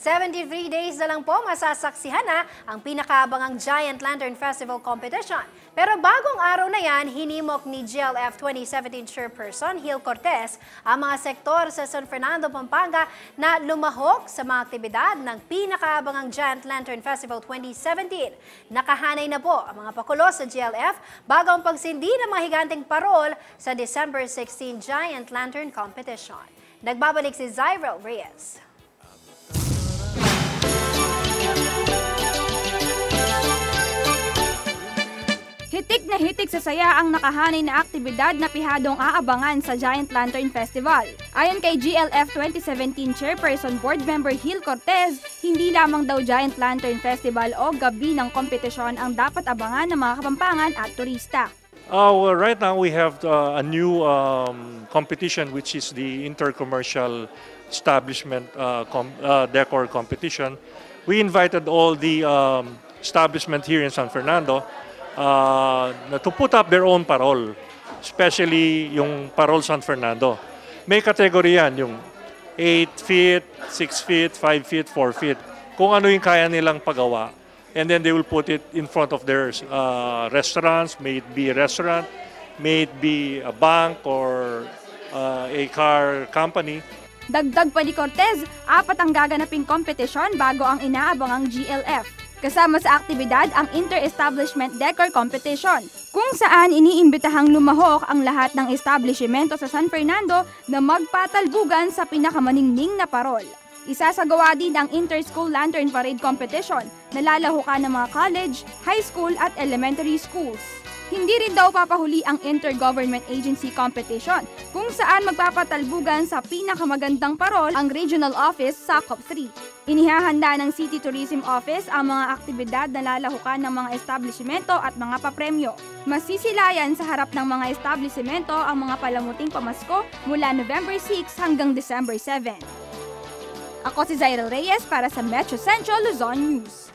73 days na lang po masasaksihan na ang pinakaabangang Giant Lantern Festival Competition. Pero bagong araw na yan, hinimok ni GLF 2017 Chairperson Hil Cortez ang mga sektor sa San Fernando, Pampanga na lumahok sa mga aktibidad ng pinakaabangang Giant Lantern Festival 2017. Nakahanay na po ang mga pakulo sa GLF bago ang pagsindi ng mga higanteng parol sa December 16 Giant Lantern Competition. Nagbabalik si Zyrel Reyes. Hitik na hitik sa saya ang nakahanay na aktibidad na pihadong aabangan sa Giant Lantern Festival. Ayon kay GLF 2017 Chairperson Board Member Hil Cortez, hindi lamang daw Giant Lantern Festival o gabi ng kompetisyon ang dapat abangan ng mga Kapampangan at turista. Right now we have a new competition, which is the Intercommercial Establishment Decor Competition. We invited all the establishment here in San Fernando to put up their own parol, especially yung Parol San Fernando. May category yan, yung 8 feet, 6 feet, 5 feet, 4 feet. Kung ano yung kaya nilang pagawa. And then they will put it in front of their restaurants, may it be a restaurant, may it be a bank or a car company. Dagdag pa ni Cortez, 4 ang gaganaping kompetisyon bago ang inaabangang GLF. Kasama sa aktibidad ang Inter-Establishment Decor Competition, kung saan iniimbitahang lumahok ang lahat ng establishmento sa San Fernando na magpatalbugan sa pinakamaningning na parol. Isasagawa din ang Inter-School Lantern Parade Competition na lalahukan ng mga college, high school at elementary schools. Hindi rin daw papahuli ang Inter-Government Agency Competition, kung saan magpapatalbugan sa pinakamagandang parol ang Regional Office sa COP3. Inihahanda ng City Tourism Office ang mga aktibidad na lalahukan ng mga establishmento at mga papremyo. Masisilayan sa harap ng mga establishmento ang mga palamuting pamasko mula November 6 hanggang December 7. Ako si Zyrel Reyes para sa Metro Central Luzon News.